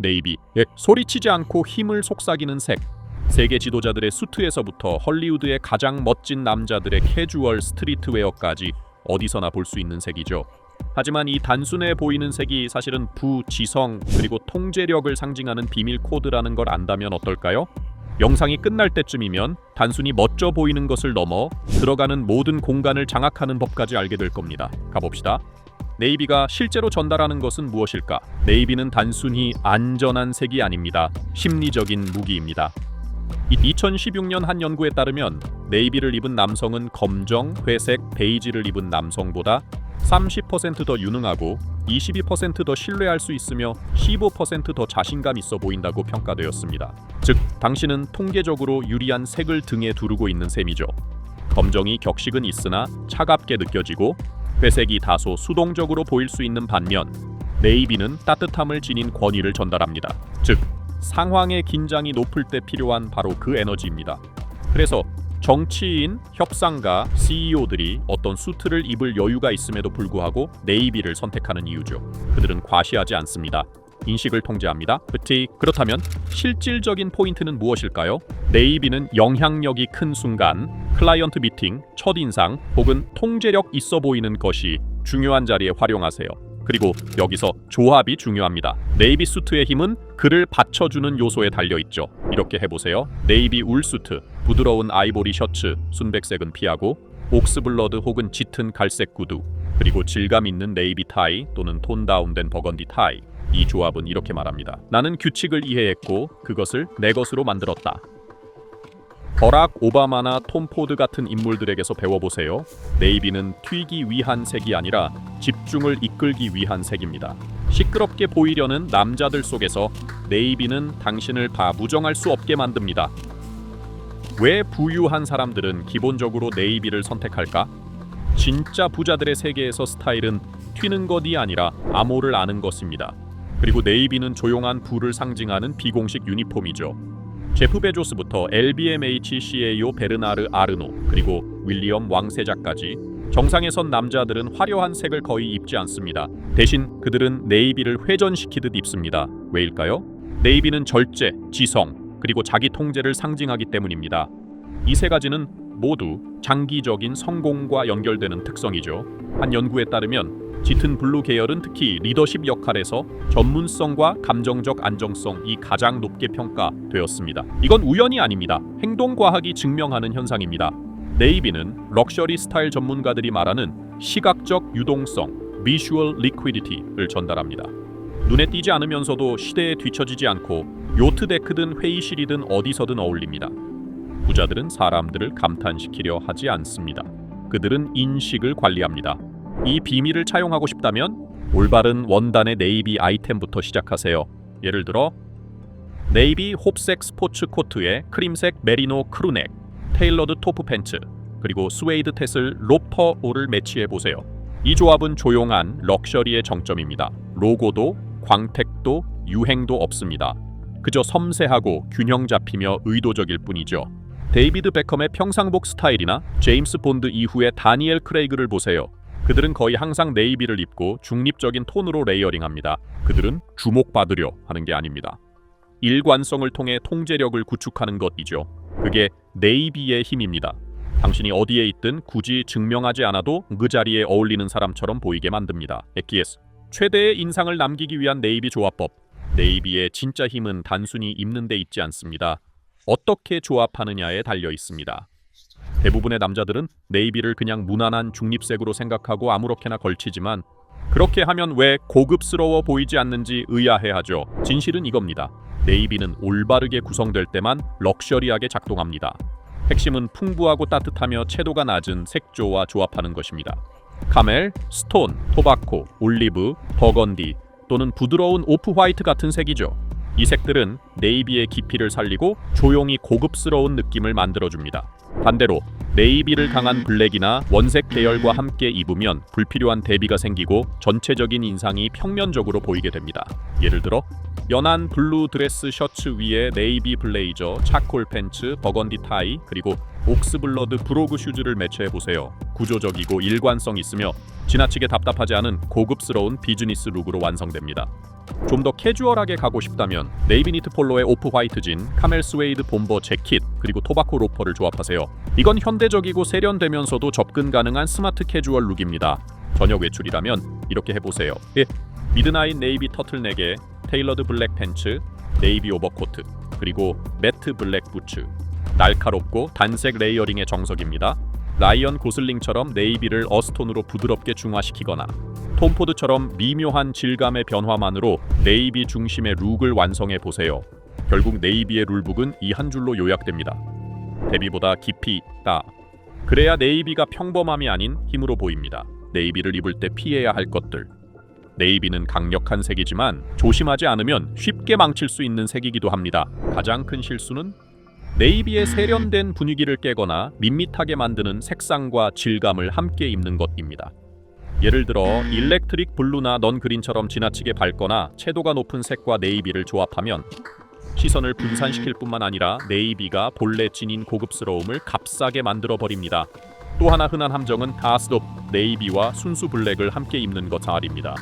네이비. 소리치지 않고 힘을 속삭이는 색. 세계 지도자들의 수트에서부터 헐리우드의 가장 멋진 남자들의 캐주얼 스트리트웨어까지 어디서나 볼 수 있는 색이죠. 하지만 이 단순해 보이는 색이 사실은 부지성 그리고 통제력을 상징하는 비밀 코드라는 걸 안다면 어떨까요? 영상이 끝날 때쯤이면 단순히 멋져 보이는 것을 넘어 들어가는 모든 공간을 장악하는 법까지 알게 될 겁니다. 가봅시다. 네이비가 실제로 전달하는 것은 무엇일까? 네이비는 단순히 안전한 색이 아닙니다. 심리적인 무기입니다. 2016년 한 연구에 따르면 네이비를 입은 남성은 검정, 회색, 베이지를 입은 남성보다 30% 더 유능하고 22% 더 신뢰할 수 있으며 15% 더 자신감 있어 보인다고 평가되었습니다. 즉, 당신은 통계적으로 유리한 색을 등에 두르고 있는 셈이죠. 검정이 격식은 있으나 차갑게 느껴지고 회색이 다소 수동적으로 보일 수 있는 반면 네이비는 따뜻함을 지닌 권위를 전달합니다. 즉, 상황의 긴장이 높을 때 필요한 바로 그 에너지입니다. 그래서 정치인, 협상가, CEO들이 어떤 수트를 입을 여유가 있음에도 불구하고 네이비를 선택하는 이유죠. 그들은 과시하지 않습니다. 인식을 통제합니다. 그렇다면 실질적인 포인트는 무엇일까요? 네이비는 영향력이 큰 순간, 클라이언트 미팅, 첫인상 혹은 통제력 있어 보이는 것이 중요한 자리에 활용하세요. 그리고 여기서 조합이 중요합니다. 네이비 수트의 힘은 그를 받쳐주는 요소에 달려있죠. 이렇게 해보세요. 네이비 울 수트, 부드러운 아이보리 셔츠, 순백색은 피하고 옥스블러드 혹은 짙은 갈색 구두, 그리고 질감 있는 네이비 타이 또는 톤 다운된 버건디 타이. 이 조합은 이렇게 말합니다. 나는 규칙을 이해했고 그것을 내 것으로 만들었다. 버락 오바마나 톰 포드 같은 인물들에게서 배워보세요. 네이비는 튀기 위한 색이 아니라 집중을 이끌기 위한 색입니다. 시끄럽게 보이려는 남자들 속에서 네이비는 당신을 무정할 수 없게 만듭니다. 왜 부유한 사람들은 기본적으로 네이비를 선택할까? 진짜 부자들의 세계에서 스타일은 튀는 것이 아니라 암호를 아는 것입니다. 그리고 네이비는 조용한 부를 상징하는 비공식 유니폼이죠. 제프 베조스부터 LVMH CAO 베르나르 아르노 그리고 윌리엄 왕세자까지 정상에 선 남자들은 화려한 색을 거의 입지 않습니다. 대신 그들은 네이비를 회전시키듯 입습니다. 왜일까요? 네이비는 절제, 지성, 그리고 자기 통제를 상징하기 때문입니다. 이 세 가지는 모두 장기적인 성공과 연결되는 특성이죠. 한 연구에 따르면 짙은 블루 계열은 특히 리더십 역할에서 전문성과 감정적 안정성이 가장 높게 평가되었습니다. 이건 우연이 아닙니다. 행동과학이 증명하는 현상입니다. 네이비는 럭셔리 스타일 전문가들이 말하는 시각적 유동성, visual liquidity를 전달합니다. 눈에 띄지 않으면서도 시대에 뒤처지지 않고 요트 데크든 회의실이든 어디서든 어울립니다. 부자들은 사람들을 감탄시키려 하지 않습니다. 그들은 인식을 관리합니다. 이 비밀을 차용하고 싶다면 올바른 원단의 네이비 아이템부터 시작하세요. 예를 들어 네이비 홉색 스포츠 코트에 크림색 메리노 크루넥, 테일러드 토프 팬츠, 그리고 스웨이드 태슬 롭터오를 매치해보세요. 이 조합은 조용한 럭셔리의 정점입니다. 로고도 광택도 유행도 없습니다. 그저 섬세하고 균형 잡히며 의도적일 뿐이죠. 데이비드 베컴의 평상복 스타일이나 제임스 본드 이후의 다니엘 크레이그를 보세요. 그들은 거의 항상 네이비를 입고 중립적인 톤으로 레이어링합니다. 그들은 주목받으려 하는 게 아닙니다. 일관성을 통해 통제력을 구축하는 것이죠. 그게 네이비의 힘입니다. 당신이 어디에 있든 굳이 증명하지 않아도 그 자리에 어울리는 사람처럼 보이게 만듭니다. 에키에스 최대의 인상을 남기기 위한 네이비 조합법. 네이비의 진짜 힘은 단순히 입는 데 있지 않습니다. 어떻게 조합하느냐에 달려 있습니다. 대부분의 남자들은 네이비를 그냥 무난한 중립색으로 생각하고 아무렇게나 걸치지만 그렇게 하면 왜 고급스러워 보이지 않는지 의아해하죠. 진실은 이겁니다. 네이비는 올바르게 구성될 때만 럭셔리하게 작동합니다. 핵심은 풍부하고 따뜻하며 채도가 낮은 색조와 조합하는 것입니다. 카멜, 스톤, 토바코, 올리브, 버건디 또는 부드러운 오프 화이트 같은 색이죠. 이 색들은 네이비의 깊이를 살리고 조용히 고급스러운 느낌을 만들어줍니다. 반대로 네이비를 강한 블랙이나 원색 계열과 함께 입으면 불필요한 대비가 생기고 전체적인 인상이 평면적으로 보이게 됩니다. 예를 들어 연한 블루 드레스 셔츠 위에 네이비 블레이저, 차콜 팬츠, 버건디 타이, 그리고 옥스블러드 브로그 슈즈를 매치해보세요. 구조적이고 일관성 있으며 지나치게 답답하지 않은 고급스러운 비즈니스 룩으로 완성됩니다. 좀 더 캐주얼하게 가고 싶다면 네이비 니트 폴로에 오프 화이트 진, 카멜 스웨이드 bomber 재킷, 그리고 토바코 로퍼를 조합하세요. 이건 현대적이고 세련되면서도 접근 가능한 스마트 캐주얼 룩입니다. 저녁 외출이라면 이렇게 해보세요. 미드나잇 네이비 터틀넥에 테일러드 블랙 팬츠, 네이비 오버코트, 그리고 매트 블랙 부츠. 날카롭고 단색 레이어링의 정석입니다. 라이언 고슬링처럼 네이비를 어스톤으로 부드럽게 중화시키거나 톰 포드처럼 미묘한 질감의 변화만으로 네이비 중심의 룩을 완성해 보세요. 결국 네이비의 룰북은 이 한 줄로 요약됩니다. 대비보다 깊이 있다. 그래야 네이비가 평범함이 아닌 힘으로 보입니다. 네이비를 입을 때 피해야 할 것들. 네이비는 강력한 색이지만 조심하지 않으면 쉽게 망칠 수 있는 색이기도 합니다. 가장 큰 실수는 네이비의 세련된 분위기를 깨거나 밋밋하게 만드는 색상과 질감을 함께 입는 것입니다. 예를 들어 일렉트릭 블루나 넌 그린처럼 지나치게 밝거나 채도가 높은 색과 네이비를 조합하면 시선을 분산시킬 뿐만 아니라 네이비가 본래 지닌 고급스러움을 값싸게 만들어버립니다. 또 하나 흔한 함정은 가스롭 네이비와 순수 블랙을 함께 입는 것입니다.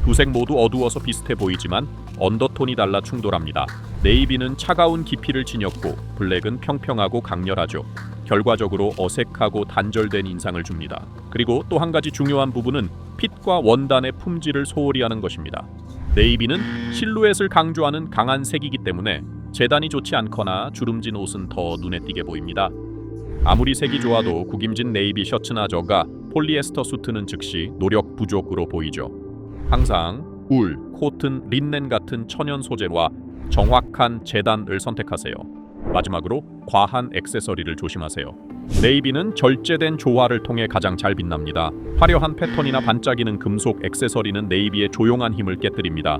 두 색 모두 어두워서 비슷해 보이지만 언더톤이 달라 충돌합니다. 네이비는 차가운 깊이를 지녔고 블랙은 평평하고 강렬하죠. 결과적으로 어색하고 단절된 인상을 줍니다. 그리고 또 한 가지 중요한 부분은 핏과 원단의 품질을 소홀히 하는 것입니다. 네이비는 실루엣을 강조하는 강한 색이기 때문에 재단이 좋지 않거나 주름진 옷은 더 눈에 띄게 보입니다. 아무리 색이 좋아도 구김진 네이비 셔츠나 저가, 폴리에스터 수트는 즉시 노력 부족으로 보이죠. 항상 울, 코튼, 린넨 같은 천연 소재와 정확한 재단을 선택하세요. 마지막으로 과한 액세서리를 조심하세요. 네이비는 절제된 조화를 통해 가장 잘 빛납니다. 화려한 패턴이나 반짝이는 금속 액세서리는 네이비의 조용한 힘을 깨뜨립니다.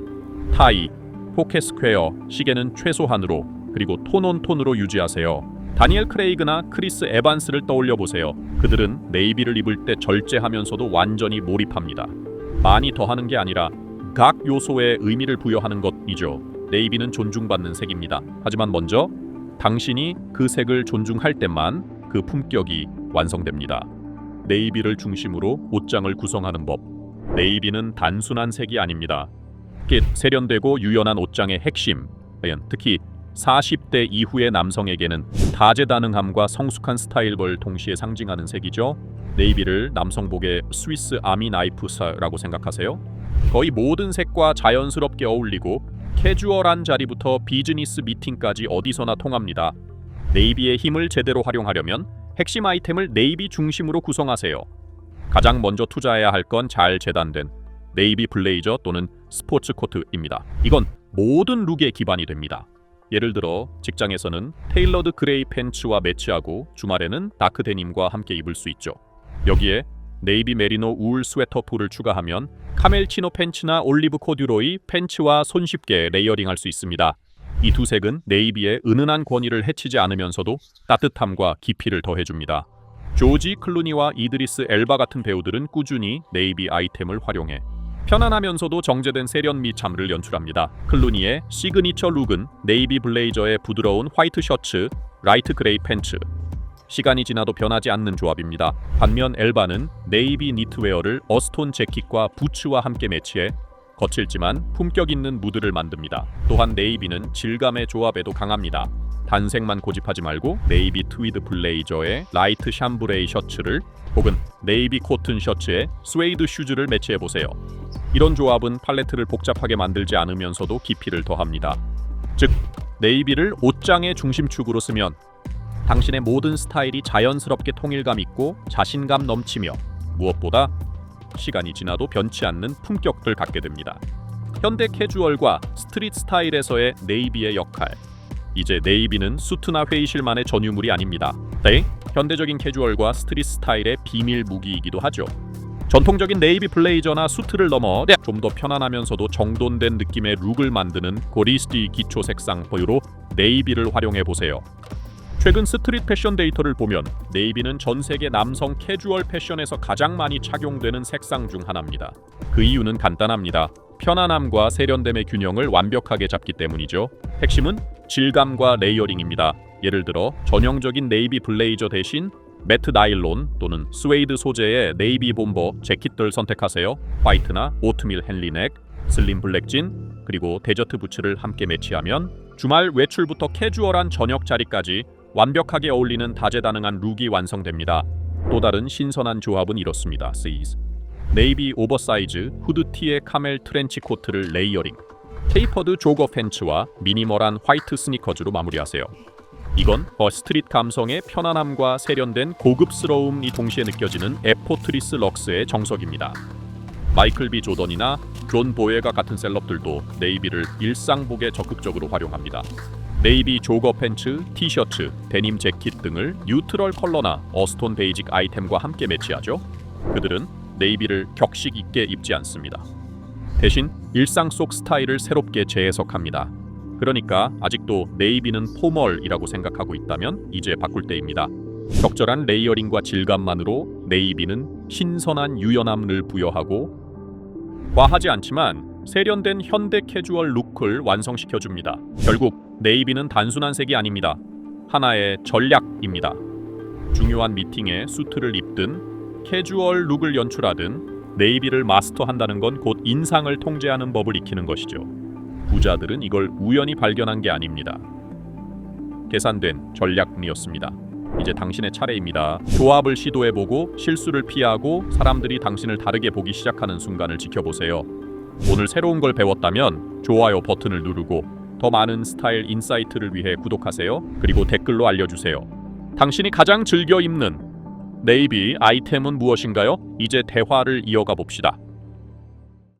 타이, 포켓 스퀘어, 시계는 최소한으로 그리고 톤온톤으로 유지하세요. 다니엘 크레이그나 크리스 에반스를 떠올려 보세요. 그들은 네이비를 입을 때 절제하면서도 완전히 몰입합니다. 많이 더하는 게 아니라 각 요소에 의미를 부여하는 것이죠. 네이비는 존중받는 색입니다. 하지만 먼저 당신이 그 색을 존중할 때만 그 품격이 완성됩니다. 네이비를 중심으로 옷장을 구성하는 법. 네이비는 단순한 색이 아닙니다. 세련되고 유연한 옷장의 핵심. 특히 40대 이후의 남성에게는 다재다능함과 성숙한 스타일을 동시에 상징하는 색이죠. 네이비를 남성복의 스위스 아미 나이프사라고 생각하세요? 거의 모든 색과 자연스럽게 어울리고 캐주얼한 자리부터 비즈니스 미팅까지 어디서나 통합니다. 네이비의 힘을 제대로 활용하려면 핵심 아이템을 네이비 중심으로 구성하세요. 가장 먼저 투자해야 할 건 잘 재단된 네이비 블레이저 또는 스포츠 코트입니다. 이건 모든 룩의 기반이 됩니다. 예를 들어 직장에서는 테일러드 그레이 팬츠와 매치하고 주말에는 다크 데님과 함께 입을 수 있죠. 여기에 네이비 메리노 울 스웨터 풀을 추가하면 카멜 치노 팬츠나 올리브 코듀로이 팬츠와 손쉽게 레이어링할 수 있습니다. 이 두 색은 네이비의 은은한 권위를 해치지 않으면서도 따뜻함과 깊이를 더해줍니다. 조지 클루니와 이드리스 엘바 같은 배우들은 꾸준히 네이비 아이템을 활용해 편안하면서도 정제된 세련미참을 연출합니다. 클루니의 시그니처 룩은 네이비 블레이저에 부드러운 화이트 셔츠, 라이트 그레이 팬츠. 시간이 지나도 변하지 않는 조합입니다. 반면 엘바는 네이비 니트웨어를 어스톤 재킷과 부츠와 함께 매치해 거칠지만 품격 있는 무드를 만듭니다. 또한 네이비는 질감의 조합에도 강합니다. 단색만 고집하지 말고 네이비 트위드 블레이저에 라이트 샴브레이 셔츠를 혹은 네이비 코튼 셔츠에 스웨이드 슈즈를 매치해보세요. 이런 조합은 팔레트를 복잡하게 만들지 않으면서도 깊이를 더합니다. 즉, 네이비를 옷장의 중심축으로 쓰면 당신의 모든 스타일이 자연스럽게 통일감 있고 자신감 넘치며 무엇보다 시간이 지나도 변치 않는 품격을 갖게 됩니다. 현대 캐주얼과 스트릿 스타일에서의 네이비의 역할. 이제 네이비는 수트나 회의실만의 전유물이 아닙니다. 현대적인 캐주얼과 스트릿 스타일의 비밀 무기이기도 하죠. 전통적인 네이비 블레이저나 수트를 넘어 좀 더 편안하면서도 정돈된 느낌의 룩을 만드는 고리스티 기초 색상 보유로 네이비를 활용해 보세요. 최근 스트릿 패션 데이터를 보면 네이비는 전 세계 남성 캐주얼 패션에서 가장 많이 착용되는 색상 중 하나입니다. 그 이유는 간단합니다. 편안함과 세련됨의 균형을 완벽하게 잡기 때문이죠. 핵심은 질감과 레이어링입니다. 예를 들어 전형적인 네이비 블레이저 대신 매트 나일론 또는 스웨이드 소재의 네이비 bomber 재킷들 선택하세요. 화이트나 오트밀 헨리넥, 슬림 블랙진 그리고 데저트 부츠를 함께 매치하면 주말 외출부터 캐주얼한 저녁 자리까지 완벽하게 어울리는 다재다능한 룩이 완성됩니다. 또 다른 신선한 조합은 이렇습니다. 네이비 오버사이즈 후드티에 카멜 트렌치 코트를 레이어링, 테이퍼드 조거 팬츠와 미니멀한 화이트 스니커즈로 마무리하세요. 이건 스트릿 감성의 편안함과 세련된 고급스러움이 동시에 느껴지는 에포트리스 럭스의 정석입니다. 마이클 B 조던이나 존 보에가 같은 셀럽들도 네이비를 일상복에 적극적으로 활용합니다. 네이비 조거 팬츠, 티셔츠, 데님 재킷 등을 뉴트럴 컬러나 어스톤 베이직 아이템과 함께 매치하죠. 그들은 네이비를 격식 있게 입지 않습니다. 대신 일상 속 스타일을 새롭게 재해석합니다. 그러니까 아직도 네이비는 포멀이라고 생각하고 있다면 이제 바꿀 때입니다. 적절한 레이어링과 질감만으로 네이비는 신선한 유연함을 부여하고 과하지 않지만 세련된 현대 캐주얼 룩을 완성시켜줍니다. 결국 네이비는 단순한 색이 아닙니다. 하나의 전략입니다. 중요한 미팅에 수트를 입든 캐주얼 룩을 연출하든 네이비를 마스터한다는 건 곧 인상을 통제하는 법을 익히는 것이죠. 부자들은 이걸 우연히 발견한 게 아닙니다. 계산된 전략이었습니다. 이제 당신의 차례입니다. 조합을 시도해보고 실수를 피하고 사람들이 당신을 다르게 보기 시작하는 순간을 지켜보세요. 오늘 새로운 걸 배웠다면 좋아요 버튼을 누르고 더 많은 스타일 인사이트를 위해 구독하세요. 그리고 댓글로 알려주세요. 당신이 가장 즐겨 입는 네이비 아이템은 무엇인가요? 이제 대화를 이어가 봅시다.